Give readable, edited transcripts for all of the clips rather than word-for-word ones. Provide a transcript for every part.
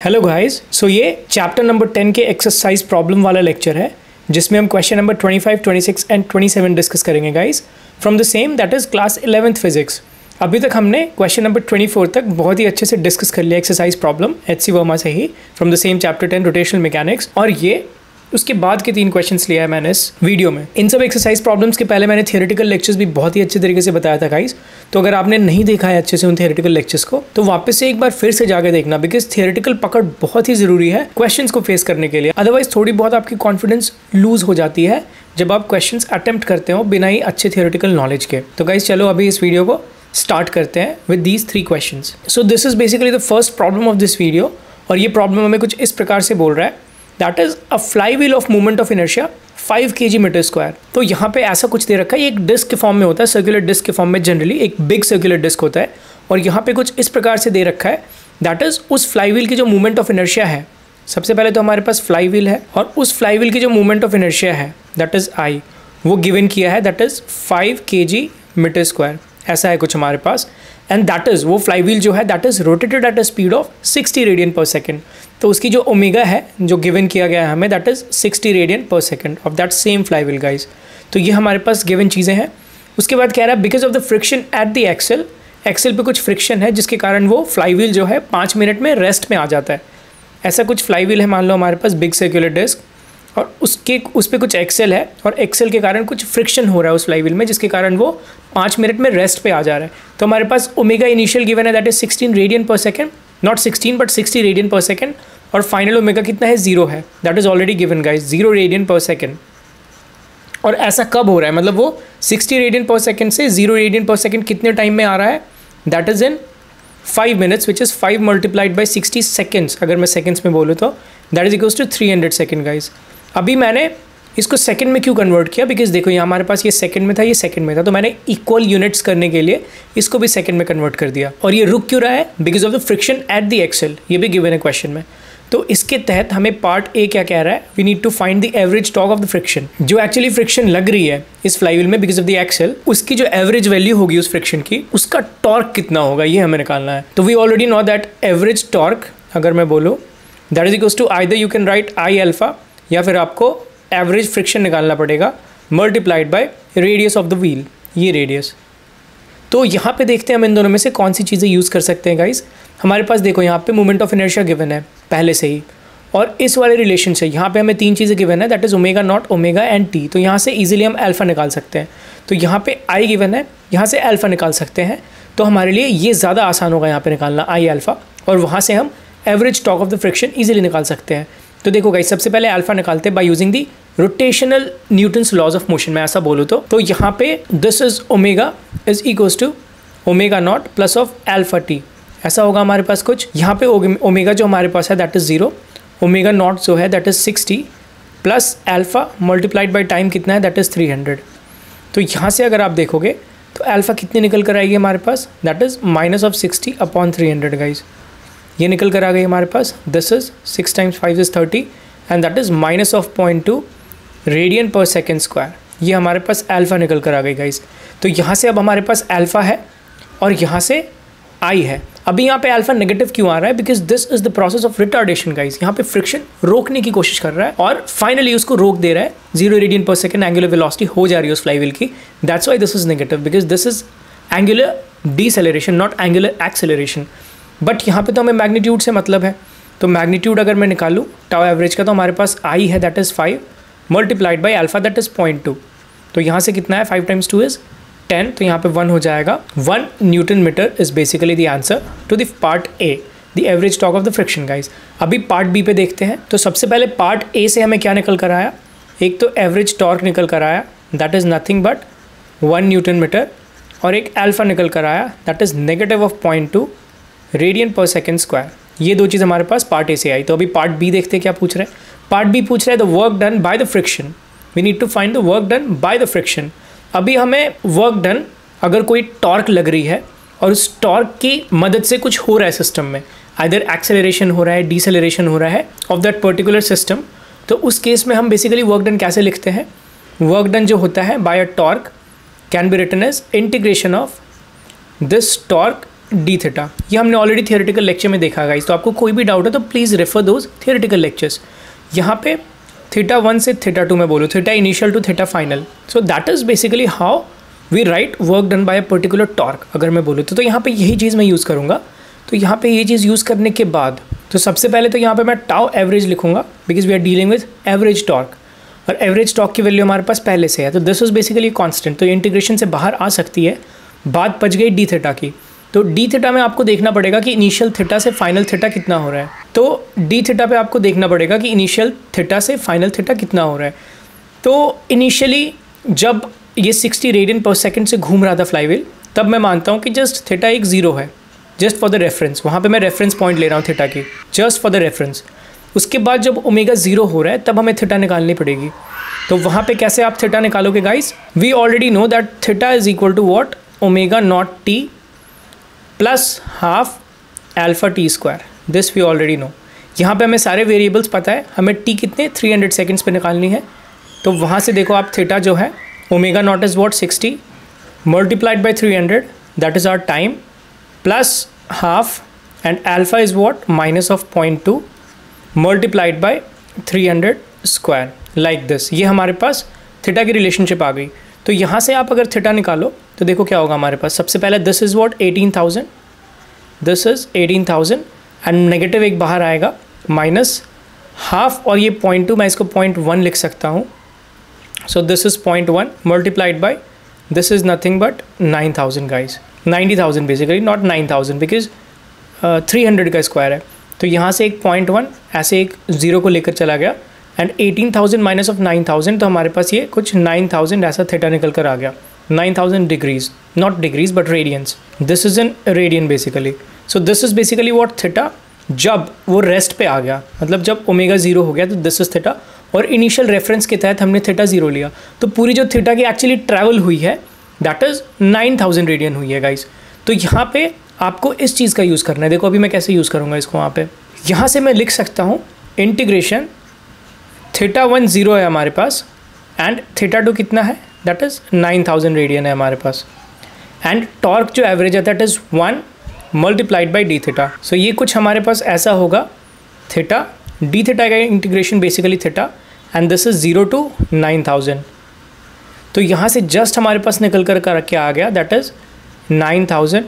Hello guys, सो ये chapter number 10 के exercise problem वाला लेक्चर है जिसमें हम क्वेश्चन नंबर 25, 26 एंड 27 डिस्कस करेंगे guys from the same that is class 11th physics. अभी तक हमने क्वेश्चन नंबर 24 तक बहुत ही अच्छे से डिस्कस कर लिया एक्सरसाइज प्रॉब्लम एच.सी. वर्मा से ही from the same chapter 10 rotational mechanics, और ये उसके बाद के 3 क्वेश्चंस लिया है मैंने इस वीडियो में। इन सब एक्सरसाइज प्रॉब्लम्स के पहले मैंने थियोरेटिकल लेक्चर्स भी बहुत ही अच्छे तरीके से बताया था गाइस, तो अगर आपने नहीं देखा है अच्छे से उन थियोरेटिकल लेक्चर्स को तो वापस से एक बार फिर से जाके देखना, बिकॉज थियोरेटिकल पकड़ बहुत ही जरूरी है क्वेश्चंस को फेस करने के लिए। अदरवाइज थोड़ी बहुत आपकी कॉन्फिडेंस लूज हो जाती है जब आप क्वेश्चंस अटेम्प्ट करते हो बिना ही अच्छे थियोरेटिकल नॉलेज के। तो गाइस चलो अभी इस वीडियो को स्टार्ट करते हैं with these 3 questions. So this is basically the first problem of this video, और ये प्रॉब्लम हमें कुछ इस प्रकार से बोल रहा है that is a fly wheel of movement of inertia 5 kg metre square. तो यहाँ पे ऐसा कुछ दे रखा है, ये एक डिस्क के फॉर्म में होता है, सर्कुलर डिस्क के फॉर्म में, जनरली एक बिग सर्कुलर डिस्क होता है, और यहाँ पे कुछ इस प्रकार से दे रखा है दैट इज उस फ्लाई व्हील की जो मूवमेंट ऑफ इनर्शिया है। सबसे पहले तो हमारे पास फ्लाई व्हील है और उस फ्लाई व्हील की जो मूवमेंट ऑफ इनर्शिया है दैट इज आई, वो गिवन किया है दैट इज 5 kg मीटर स्क्वायर। ऐसा है कुछ हमारे पास, एंड दैट इज वो फ्लाई व्हील जो है that is rotated at a speed of 60 radian per second. तो उसकी जो ओमेगा है जो गिवन किया गया है हमें that is 60 radian per second of that same fly wheel guys. तो ये हमारे पास गिवन चीज़ें हैं। उसके बाद कह रहा है because of the friction at the axle, axle पे कुछ फ्रिक्शन है जिसके कारण वो फ्लाई व्हील जो है 5 मिनट में रेस्ट में आ जाता है। ऐसा कुछ फ्लाई व्हील है, मान लो हमारे पास बिग सर्कुलर डिस्क, और उस पर कुछ एक्सेल है, और एक्सेल के कारण कुछ फ्रिक्शन हो रहा है उस फ्लाई व्हील में जिसके कारण वो 5 मिनट में रेस्ट पे आ जा रहा है। तो हमारे पास ओमेगा इनिशियल गिवन है that is 16 radian per second, not 16 but 60 radian per second, और फाइनल ओमेगा कितना है 0 है, that is already given guys 0 radian per second. और ऐसा कब हो रहा है, मतलब वो 60 रेडियन पर सेकेंड से 0 रेडियन पर सेकेंड कितने टाइम में आ रहा है, that is in 5 minutes which is 5 multiplied by 60 seconds. अगर मैं सेकेंड्स में बोलूँ तो that is equals to 300 second guys. अभी मैंने इसको सेकंड में क्यों कन्वर्ट किया, बिकॉज देखो यहाँ हमारे पास ये सेकंड में था, ये सेकंड में था, तो मैंने इक्वल यूनिट्स करने के लिए इसको भी सेकंड में कन्वर्ट कर दिया। और ये रुक क्यों रहा है, because of the friction at the axle, ये भी गिवन है क्वेश्चन में। तो इसके तहत हमें पार्ट ए क्या कह रहा है, we need to find the average torque of the friction. जो एक्चुअली फ्रिक्शन लग रही है इस फ्लाई व्हील में बिकॉज ऑफ द एक्सेल, उसकी जो एवरेज वैल्यू होगी उस फ्रिक्शन की, उसका टॉर्क कितना होगा ये हमें निकालना है। तो we already know that average torque अगर मैं बोलूँ that is equals to either you can write I alpha, या फिर आपको एवरेज फ्रिक्शन निकालना पड़ेगा multiplied by radius of the wheel, ये रेडियस। तो यहाँ पे देखते हैं हम इन दोनों में से कौन सी चीज़ें यूज़ कर सकते हैं गाइस। हमारे पास देखो यहाँ पे मोमेंट ऑफ इनर्शिया गिवन है पहले से ही, और इस वाले रिलेशन से यहाँ पे हमें 3 चीज़ें गिवन है that is omega naught, omega and T. तो यहाँ से इजीली हम अल्फा निकाल सकते हैं। तो यहाँ पे आई गिवन है, यहाँ से अल्फा निकाल सकते हैं, तो हमारे लिए ये ज़्यादा आसान होगा यहाँ पे निकालना आई अल्फा, और वहाँ से हम average torque of the friction easily निकाल सकते हैं। तो देखो गाइस सबसे पहले अल्फा निकालते हैं by using the rotational Newton's laws of motion में ऐसा बोलो तो यहाँ पे this is omega is equals to omega not plus of alpha t, ऐसा होगा हमारे पास कुछ। यहाँ पे ओमेगा जो हमारे पास है दैट इज 0, ओमेगा नॉट जो है that is 60 plus alpha multiplied by time कितना है दैट इज 300। तो यहाँ से अगर आप देखोगे तो अल्फा कितनी निकल कर आएगी हमारे पास, that is minus of 60 upon 300 guys. ये निकल कर आ गई हमारे पास, this is 6 times 5 is 30 and that is minus of 0.2 radian per second square. ये हमारे पास अल्फा निकल कर आ गई गाइज। तो यहाँ से अब हमारे पास अल्फा है और यहाँ से आई है। अभी यहाँ पे अल्फा नेगेटिव क्यों आ रहा है, because this is the process of retardation guys. यहाँ पे फ्रिक्शन रोकने की कोशिश कर रहा है और फाइनली उसको रोक दे रहा है, 0 radian per second angular velocity हो जा रही है उस फ्लाई व्हील की। That's why this is negative, because this is angular deceleration not angular acceleration. But यहाँ पे तो हमें मैग्नीट्यूड से मतलब है, तो मैग्नीट्यूड अगर मैं निकालूँ टाउ एवरेज का, तो हमारे पास आई है that is 5 multiplied by alpha that is 0.2। तो यहाँ से कितना है 5 times 2 इज़ 10, तो यहाँ पे 1 हो जाएगा। 1 newton metre is basically the answer to the part A, द average torque of the friction guys. अभी पार्ट बी पे देखते हैं। तो सबसे पहले पार्ट ए से हमें क्या निकल कर आया, एक तो एवरेज टॉर्क निकल कर आया that is nothing but 1 newton metre, और एक अल्फा निकल कर आया that is negative of 0.2 radian per second square. ये 2 चीज़ हमारे पास पार्ट ए से आई। तो अभी पार्ट बी देखते हैं क्या पूछ रहे हैं। पार्ट बी पूछ रहे हैं the work done by the friction, we need to find the work done by the friction. अभी हमें वर्क डन, अगर कोई टॉर्क लग रही है और उस टॉर्क की मदद से कुछ हो रहा है सिस्टम में, आइदर एक्सेलरेशन हो रहा है, डीसेलरेशन हो रहा है ऑफ दैट पर्टिकुलर सिस्टम, तो उस केस में हम बेसिकली वर्क डन कैसे लिखते हैं। वर्क डन जो होता है by a torque can be written as integration of this torque d theta, ये हमने ऑलरेडी थियोरेटिकल लेक्चर में देखा गाइस, तो आपको कोई भी डाउट है तो please refer those theoretical lectures. यहाँ पे थीटा 1 से थीटा 2 में बोलो, theta initial to theta final, so that is basically how we write work done by a particular torque. अगर मैं बोलूँ तो यहाँ पे यही चीज़ मैं यूज़ करूँगा। तो यहाँ पे ये चीज़ यूज़ करने के बाद तो सबसे पहले तो यहाँ पे मैं टाउ एवरेज लिखूँगा, because we are dealing with average torque, और एवरेज टॉर्क की वैल्यू हमारे पास पहले से है, तो दिस इज़ बेसिकली कांस्टेंट, तो ये इंटीग्रेशन से बाहर आ सकती है। बात बच गई डी थीटा की, तो डी थीटा में आपको देखना पड़ेगा कि इनिशियल थीटा से फाइनल थीटा कितना हो रहा है। तो डी थीटा पे आपको देखना पड़ेगा कि इनिशियल थीटा से फाइनल थीटा कितना हो रहा है। तो इनिशियली जब ये 60 रेडियन पर सेकंड से घूम रहा था फ्लाईव्हील, तब मैं मानता हूँ कि जस्ट थीटा एक ज़ीरो है, जस्ट फॉर द रेफरेंस, वहाँ पे मैं रेफरेंस पॉइंट ले रहा हूँ थीटा की, जस्ट फॉर द रेफरेंस। उसके बाद जब ओमेगा ज़ीरो हो रहा है तब हमें थीटा निकालनी पड़ेगी। तो वहाँ पे कैसे आप थीटा निकालोगे guys? We already know that theta is equal to what, omega not t plus half alpha t square, this we already know. यहाँ पे हमें सारे वेरिएबल्स पता है, हमें टी कितने 300 सेकेंड्स पे निकालनी है। तो वहाँ से देखो आप थीटा जो है, omega not is what 60 multiplied by 300, that is our time, plus half, and alpha is what minus of 0.2 multiplied by 300 square, like this. ये हमारे पास थीटा की रिलेशनशिप आ गई। तो यहाँ से आप अगर थीटा निकालो तो देखो क्या होगा हमारे पास। सबसे पहले this is what 18,000, this is 18,000 and negative एक बाहर आएगा माइनस हाफ, और ये 0.2 मैं इसको 0.1 लिख सकता हूँ। सो this is 0.1 multiplied by this is nothing but 9,000 guys, 90,000 basically, not 9,000 because 300 का स्क्वायर है। तो यहाँ से एक 0.1 ऐसे एक ज़ीरो को लेकर चला गया, एंड 18,000 माइनस ऑफ 9,000, तो हमारे पास ये कुछ 9,000 ऐसा थीटा निकल कर आ गया। 9,000 degrees, not degrees but radians, this is in radian basically. So this is basically what theta जब वो रेस्ट पे आ गया, मतलब जब ओमेगा ज़ीरो हो गया, तो दिस इज़ थीटा। और इनिशियल रेफरेंस के तहत हमने थीटा ज़ीरो लिया, तो पूरी जो थीटा की एक्चुअली ट्रैवल हुई है दैट इज़ 9,000 रेडियन हुई है गाइज। तो यहाँ पे आपको इस चीज़ का यूज़ करना है। देखो अभी मैं कैसे यूज़ करूँगा इसको। वहाँ पे यहाँ से मैं लिख सकता हूँ इंटीग्रेशन थीटा 1 ज़ीरो है हमारे पास, एंड थीटा 2 कितना है, दैट इज़ 9,000 रेडियन है हमारे पास, एंड टॉर्क जो एवरेज है that is 1 multiplied by d theta. So ये कुछ हमारे पास ऐसा होगा, थीटा डी थीटा का integration basically theta, and this is 0 to 9,000। तो यहाँ से जस्ट हमारे पास निकल कर क्या आ गया, that is 9,000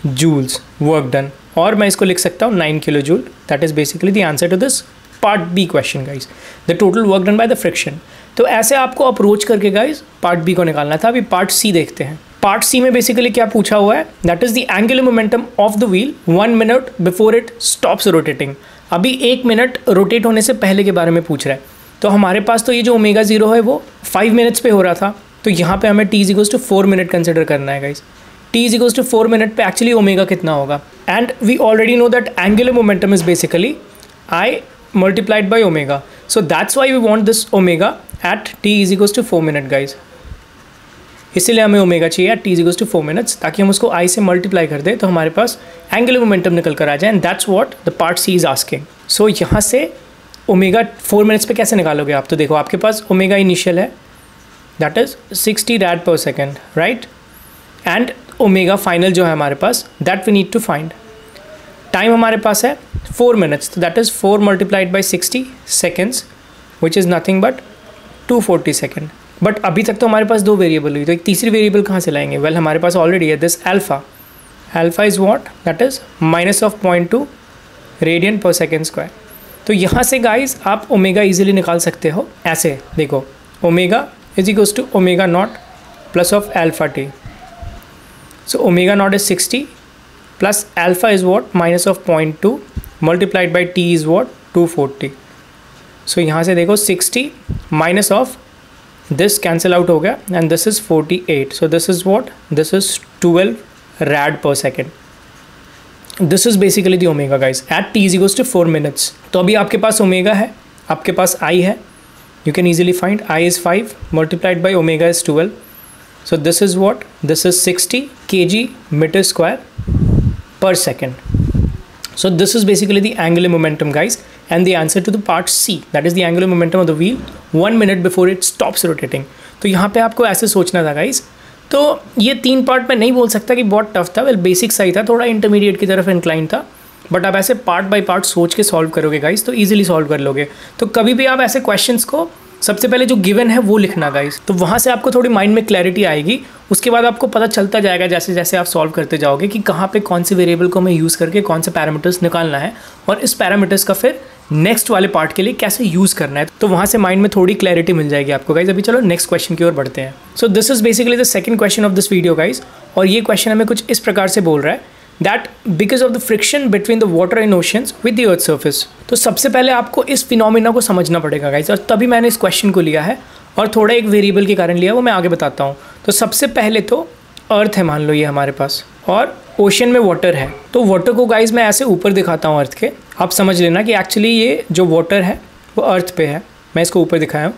joules work done, और मैं इसको लिख सकता हूँ 9 kilo joule. That is basically the answer to this part B question guys, the total work done by the friction. तो ऐसे आपको अप्रोच करके गाइज पार्ट बी को निकालना था। अभी पार्ट सी देखते हैं। पार्ट सी में बेसिकली क्या पूछा हुआ है, that is the angular momentum of the wheel 1 minute before it stops rotating. अभी 1 मिनट रोटेट होने से पहले के बारे में पूछ रहा है। तो हमारे पास तो ये जो ओमेगा ज़ीरो है वो 5 मिनट्स पे हो रहा था, तो यहाँ पे हमें t is equals to 4 minute consider करना है guys. t is equals to 4 minute पे एक्चुअली ओमेगा कितना होगा, and we already know that angular momentum is basically I multiplied by omega. So that's why we want this omega at t is equals to 4 minute guys. इसीलिए हमें omega चाहिए at t is equals to 4 minutes, ताकि हम उसको I से multiply कर दें तो हमारे पास एंगुलर मोमेंटम निकल कर आ जाए, and that's what the part C is asking. So यहाँ से ओमेगा 4 मिनट्स पे कैसे निकालोगे आप? तो देखो आपके पास ओमेगा इनिशियल है that is 60 rad per second, right, and omega final जो है हमारे पास that we need to find. Time हमारे पास है 4 मिनट्स, तो that is 4 multiplied by 60 seconds which is nothing but 240 second. But अभी तक तो हमारे पास 2 वेरिएबल हुई, तो एक तीसरी वेरिएबल कहाँ से लाएंगे? वेल हमारे पास ऑलरेडी है this alpha. Alpha is what, that is minus of 0.2 radian per second square. तो यहाँ से गाइज आप ओमेगा ईजिली निकाल सकते हो ऐसे। देखो omega is equals to omega not plus of alpha t. So omega not is 60 plus alpha is what, minus of 0.2 multiplied by t is what, 240. So यहाँ से देखो 60 minus of this cancel out हो गया, and this is 48. So this is what, this is 12 rad per second. This is basically the omega guys at t is equals to 4 minutes. तो अभी आपके पास omega है, आपके पास I है, you can easily find I is 5 multiplied by omega is 12. So this is what, this is 60 kg meter square per second. So this is basically the angular momentum guys, and the answer to the part C, that is the angular momentum of the wheel 1 minute before it stops rotating. तो यहाँ पे आपको ऐसे सोचना था guys, तो ये 3 part मैं नहीं बोल सकता कि बहुत टफ था, वेल बेसिक सही था, थोड़ा इंटरमीडिएट की तरफ इंक्लाइन था, बट आप ऐसे पार्ट बाय पार्ट सोच के सॉल्व करोगे गाइस तो ईजिली सॉल्व कर लोगे। तो कभी भी आप ऐसे क्वेश्चंस को सबसे पहले जो गिवन है वो लिखना गाइस, तो वहाँ से आपको थोड़ी माइंड में क्लैरिटी आएगी। उसके बाद आपको पता चलता जाएगा जैसे जैसे आप सॉल्व करते जाओगे कि कहाँ पे कौन से वेरिएबल को हमें यूज़ करके कौन से पैरामीटर्स निकालना है और इस पैरामीटर्स का फिर नेक्स्ट वाले पार्ट के लिए कैसे यूज़ करना है। तो वहाँ से माइंड में थोड़ी क्लैरिटी मिल जाएगी आपको गाइस। अभी चलो नेक्स्ट क्वेश्चन की ओर बढ़ते हैं। सो this is basically the second question of this video guys, और ये क्वेश्चन हमें कुछ इस प्रकार से बोल रहा है that because of the friction between the water and oceans with the earth surface। तो सबसे पहले आपको इस फिनोमिना को समझना पड़ेगा गाइस, और तभी मैंने इस क्वेश्चन को लिया है और थोड़ा एक वेरिएबल के कारण लिया, वो मैं आगे बताता हूँ। तो सबसे पहले तो अर्थ है, मान लो ये हमारे पास, और ओशन में वाटर है। तो वाटर को गाइस मैं ऐसे ऊपर दिखाता हूँ अर्थ के, आप समझ लेना कि एक्चुअली ये जो वाटर है वो अर्थ पे है, मैं इसको ऊपर दिखाया हूँ।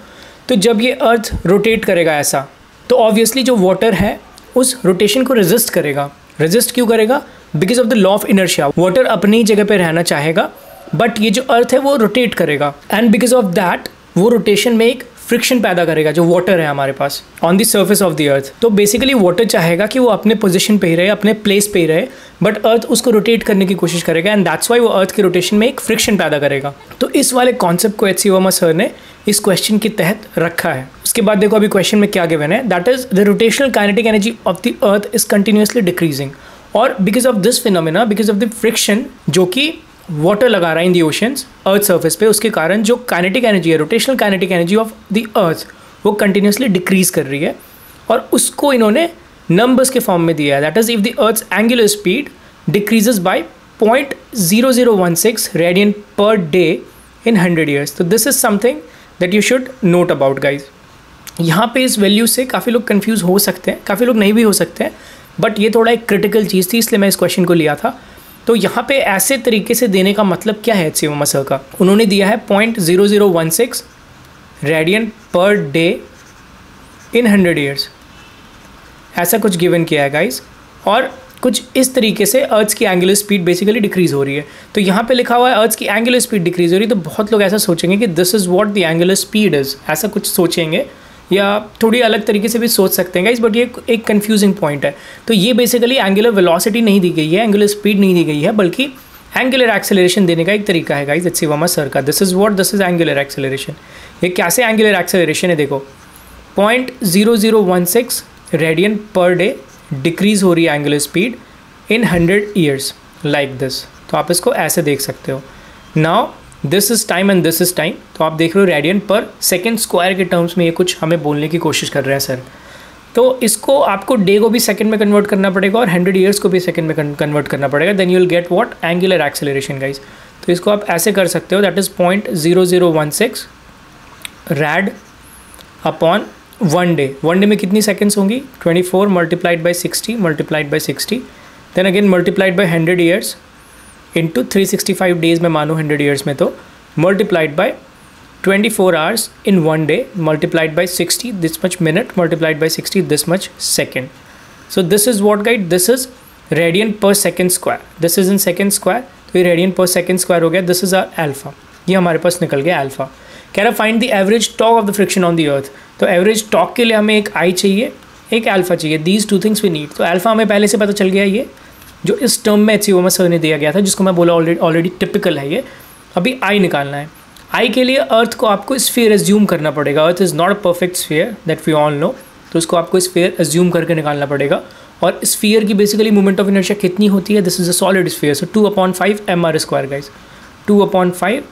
तो जब ये अर्थ रोटेट करेगा ऐसा, तो ऑब्वियसली जो वाटर है उस रोटेशन को रेजिस्ट करेगा। रेजिस्ट क्यों करेगा? Because of the law of inertia. Water अपनी जगह पे रहना चाहेगा, बट ये जो अर्थ है वो रोटेट करेगा, एंड बिकॉज ऑफ दैट वो रोटेशन में एक फ्रिक्शन पैदा करेगा जो वाटर है हमारे pass on the surface of the अर्थ। तो बेसिकली वाटर चाहेगा कि वो अपने पोजीशन पे ही रहे, अपने प्लेस पे ही रहे, बट अर्थ उसको रोटेट करने की कोशिश करेगा, एंड दैट्स वाई वो अर्थ के रोटेशन में एक फ्रिक्शन पैदा करेगा। तो इस वाले कॉन्सेप्ट को एच.सी. वर्मा सर ने इस क्वेश्चन के तहत रखा है। उसके बाद देखो अभी क्वेश्चन में क्या गिवन है, that is the rotational kinetic energy of the earth is continuously decreasing, और because of this phenomena, because of the friction जो कि वाटर लगा रहा है इन दी ओशंस अर्थ सर्फेस पे, उसके कारण जो काइनेटिक एनर्जी है, rotational kinetic energy of the अर्थ, वो कंटिन्यूसली डिक्रीज कर रही है, और उसको इन्होंने नंबर्स के फॉर्म में दिया है। That is if the earth's angular speed decreases by 0.0016 radian per day in 100 years. तो this is something that you should note about guys. यहाँ पे इस वैल्यू से काफ़ी लोग कंफ्यूज हो सकते हैं, काफ़ी लोग नहीं भी हो सकते हैं, बट ये थोड़ा एक क्रिटिकल चीज़ थी, इसलिए मैं इस क्वेश्चन को लिया था। तो यहाँ पे ऐसे तरीके से देने का मतलब क्या है एच.सी. वर्मा सर का? उन्होंने दिया है 0.0016 radian per day in 100 years, ऐसा कुछ गिवन किया है गाइज, और कुछ इस तरीके से अर्थ की एंगुलर स्पीड बेसिकली डिक्रीज हो रही है। तो यहाँ पे लिखा हुआ है अर्थ की एंगुलर स्पीड डिक्रीज हो रही है, तो बहुत लोग ऐसा सोचेंगे कि this is what the angular speed is, ऐसा कुछ सोचेंगे, या थोड़ी अलग तरीके से भी सोच सकते हैं गाइस, बट ये एक कंफ्यूजिंग पॉइंट है। तो ये बेसिकली एंगुलर वेलोसिटी नहीं दी गई है, एंगुलर स्पीड नहीं दी गई है, बल्कि एंगुलर एक्सेलरेशन देने का एक तरीका है गाइस एच.सी. वर्मा सर का। This is angular acceleration. ये कैसे एंगुलर एक्सेलरेशन है? देखो 0.0016 रेडियन पर डे डिक्रीज हो रही है angular speed in 100 years like this. तो आप इसको ऐसे देख सकते हो। Now this is time and this is time, तो आप देख रहे हो रेडियन पर सेकेंड स्क्वायर के टर्म्स में ये कुछ हमें बोलने की कोशिश कर रहे हैं सर। तो इसको आपको डे को भी सेकंड में कन्वर्ट करना पड़ेगा और 100 ईयर्स को भी सेकंड में कन्वर्ट करना पड़ेगा, then you will get what? Angular acceleration guys. तो इसको आप ऐसे कर सकते हो, that is 0.0016 rad upon 1 day. 1 day में कितनी सेकेंड्स होंगी? 24 multiplied by 60 multiplied by 60, then again multiplied by 100 years into 365 days में मानो 100 ईयर्स में, तो multiplied by 24 hours in 1 day multiplied by 60 this much minute multiplied by 60 this much second. So this is what guide? This is radian per second square, this is in second square, तो ये radian per second square हो गया। This is R alpha, ये हमारे पास निकल गया alpha. कह रहा find the average torque of the friction on the अर्थ। तो एवरेज टॉक के लिए हमें एक आई चाहिए, एक अल्फा चाहिए, these two things we need. तो अल्फा हमें पहले से पता चल गया, ये जो इस टर्म में एच.सी. वर्मा सर ने दिया गया था, जिसको मैं बोला ऑलरेडी टिपिकल है ये। अभी आई निकालना है। आई के लिए अर्थ को आपको स्फीयर एज्यूम करना पड़ेगा। Earth is not a perfect sphere that we all know, तो उसको आपको स्फीयर एज्यूम करके निकालना पड़ेगा। और स्फीयर की बेसिकली मूवमेंट ऑफ इनर्शिया कितनी होती है? This is a solid sphere, so 2/5 mr² guys, 2/5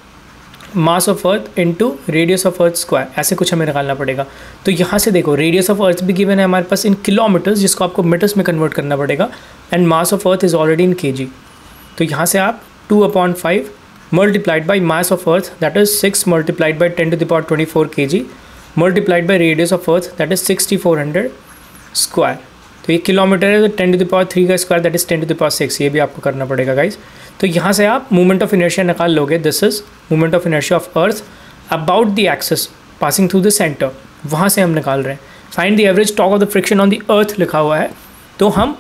mass of earth into radius of earth square, ऐसे कुछ हमें निकालना पड़ेगा। तो यहाँ से देखो रेडियस ऑफ अर्थ भी गिवन है हमारे पास इन किलोमीटर्स, जिसको आपको मीटर्स में कन्वर्ट करना पड़ेगा, and mass of earth is already in kg। तो यहाँ से आप 2/5 multiplied by mass of earth that is 6 multiplied by 10⁻24 kg multiplied by radius of earth that is 6400 square. तो ये किलोमीटर है, तो 10⁻³ का स्क्वायर दैट इज 10⁻6, ये भी आपको करना पड़ेगा गाइज। तो यहाँ से आप मूवमेंट ऑफ इनर्शिया निकाल लोगे। This is movement of inertia of earth about the axis passing through the centre, वहाँ से हम निकाल रहे हैं। Find the average torque of the friction on the अर्थ लिखा हुआ है, तो हम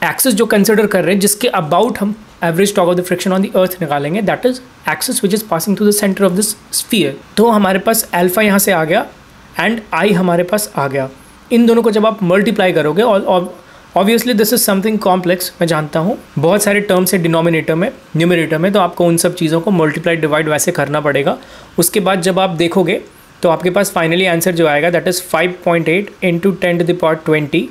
एक्सिस जो कंसिडर कर रहे हैं जिसके अबाउट हम average torque of the friction on the earth निकालेंगे, that is axis which is passing through the centre of this sphere. तो हमारे पास अल्फा यहाँ से आ गया एंड आई हमारे पास आ गया। इन दोनों को जब आप मल्टीप्लाई करोगे, और obviously this is something complex, मैं जानता हूँ बहुत सारे टर्म्स है डिनोमिनेटर में, न्यूमरेटर में, तो आपको उन सब चीज़ों को मल्टीप्लाई डिवाइड वैसे करना पड़ेगा। उसके बाद जब आप देखोगे तो आपके पास फाइनली आंसर जो आएगा that is 5.8 into 10⁻20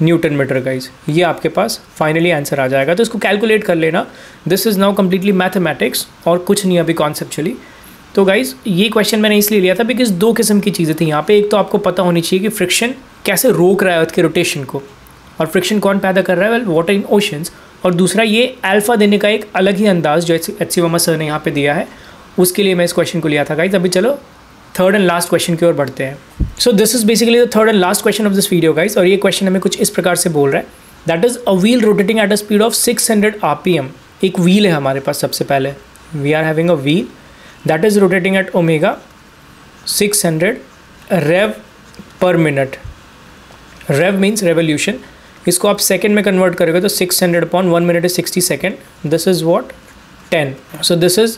newton metre guys. ये आपके पास फाइनली आंसर आ जाएगा। तो इसको कैलकुलेट कर लेना। This is now completely mathematics और कुछ नहीं अभी कॉन्सेप्चुअली। तो गाइज ये क्वेश्चन मैंने इसलिए लिया था बिकॉज दो किस्म की चीज़ें थी यहाँ पे। एक तो आपको पता होनी चाहिए कि फ्रिक्शन कैसे रोक रहा है अर्थ के रोटेशन को, और फ्रिक्शन कौन पैदा कर रहा है, वेल वाटर इन ओशंस। और दूसरा ये अल्फा देने का एक अलग ही अंदाज जो एच.सी. वर्मा सर ने यहाँ पे दिया है, उसके लिए मैं इस क्वेश्चन को लिया था गाइज। अभी चलो थर्ड एंड लास्ट क्वेश्चन की ओर बढ़ते हैं। सो this is basically the third and last question of this video guys. और ये क्वेश्चन हमें कुछ इस प्रकार से बोल रहा है, that is a wheel rotating at a speed of 600 RPM। एक व्हील है हमारे पास, सबसे पहले we are having a wheel that is rotating at omega 600 rev per minute. Rev means revolution. इसको आप सेकेंड में कन्वर्ट करोगे तो 600 upon 1 minute is 60 second. This is what 10। So this is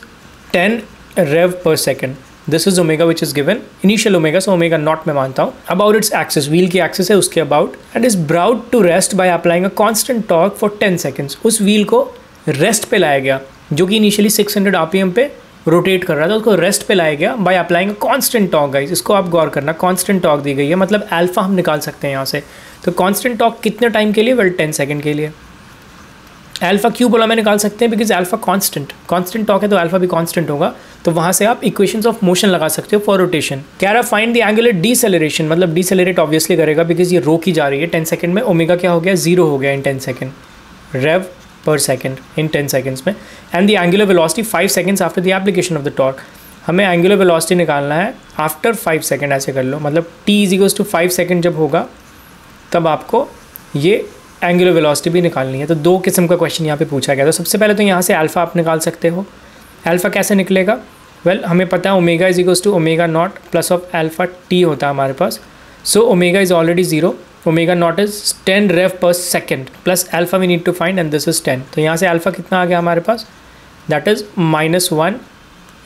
10 rev per second. This is omega which is given initial omega, so omega not मैं मानता हूँ। About its axis, wheel की axis है उसके about, and is brought to rest by applying a constant torque for 10 seconds. उस wheel को rest पे लाया गया जो कि इनिशियली 600 RPM पे रोटेट कर रहा था, उसको रेस्ट पे लाया गया bye applying a constant torque guys. इसको आप गौर करना, कांस्टेंट टॉर्क दी गई है, मतलब अल्फा हम निकाल सकते हैं यहाँ से। तो कांस्टेंट टॉर्क कितने टाइम के लिए, वेल 10 सेकंड के लिए। अल्फा क्यों बोला मैं निकाल सकते हैं, बिकॉज अल्फा कांस्टेंट टॉर्क है तो अल्फा भी कांस्टेंट होगा, तो वहाँ से आप इक्वेशंस ऑफ मोशन लगा सकते हो फॉर रोटेशन। कह रहा फाइंड द एंगुलर डीसेलरेशन, मतलब डीसेलरेट ऑब्वियसली करेगा बिकॉज ये रोकी जा रही है 10 सेकंड में। ओमेगा क्या हो गया, 0 हो गया इन 10 सेकंड, रेव पर सेकंड इन 10 सेकंड्स में। And the angular velocity 5 seconds after the application of the torque. हमें एंगुलर वेलोसिटी निकालना है आफ्टर 5 सेकंड, ऐसे कर लो, मतलब t = 5 सेकंड जब होगा तब आपको ये एंगुलर वेलोसिटी भी निकालनी है। तो दो किस्म का क्वेश्चन यहाँ पे पूछा गया। तो सबसे पहले तो यहाँ से अल्फा आप निकाल सकते हो। अल्फा कैसे निकलेगा, वेल हमें पता है omega = omega not plus of alpha t होता है हमारे पास। So omega is already 0, omega not is 10 rev per second plus alpha we need to find and this is 10। तो यहाँ से अल्फा कितना आ गया हमारे पास, that is -1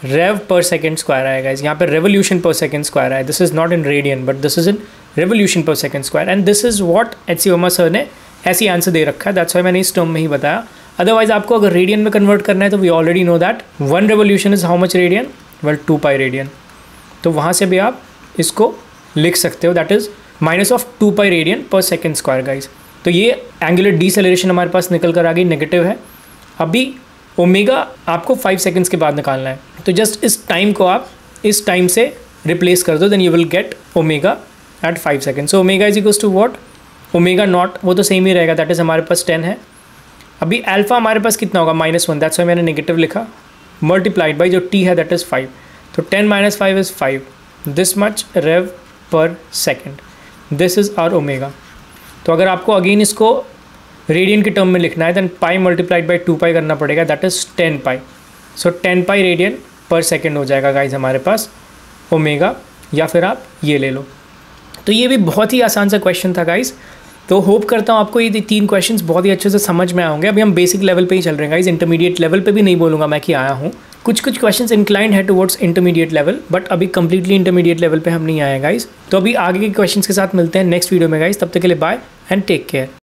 rev per second square आएगा। यहाँ पे रेवोल्यूशन पर सेकेंड स्क्वायर आया। This is not in radian but this is in revolution per second square, and this is what HC. Verma sir ने ऐसी आंसर दे रखा है। दैट्स वाई मैंने इस टर्म में ही बताया। अदरवाइज आपको अगर रेडियन में कन्वर्ट करना है तो we already know that 1 revolution is how much radian, well 2π radian. तो वहाँ से भी आप इसको लिख सकते हो, that is -2π radian per second square guys. तो ये एंगुलर डीसेलरेशन हमारे पास निकल कर आ गई, नेगेटिव है। अभी ओमेगा आपको 5 सेकेंड्स के बाद निकालना है, तो जस्ट इस टाइम को आप इस टाइम से रिप्लेस कर दो, then you will get omega at 5 second. So omega is equals to what, omega not वो तो सेम ही रहेगा, दैट इज़ हमारे पास 10 है। अभी अल्फा हमारे पास कितना होगा, -1, दैट्स वाई मैंने नेगेटिव लिखा, मल्टीप्लाइड बाई जो t है दैट इज़ 5। तो 10 - 5 is 5, this much rev per second, this is our omega. तो अगर आपको अगेन इसको रेडियन के टर्म में लिखना है, दैन पाई मल्टीप्लाइड बाई 2π करना पड़ेगा, that is 10π। So 10π radian per second हो जाएगा गाइज हमारे पास ओमेगा, या फिर आप ये ले लो। तो ये भी बहुत ही आसान सा क्वेश्चन था गाइज। तो होप करता हूँ आपको ये 3 क्वेश्चंस बहुत ही अच्छे से समझ में आएंगे। अभी हम बेसिक लेवल पे ही चल रहे हैं गाइज, इंटरमीडिएट लेवल पे भी नहीं बोलूँगा मैं कि आया हूँ। कुछ क्वेश्चंस इंक्लाइंड है टुवर्ड्स इंटरमीडिएट लेवल, बट अभी कंप्लीटली इंटरमीडिएट लेवल पे हम नहीं आए गाइज। तो अभी आगे के क्वेश्चंस के साथ मिलते हैं नेक्स्ट वीडियो में गाइज। तब तक के लिए बाय एंड टेक केयर।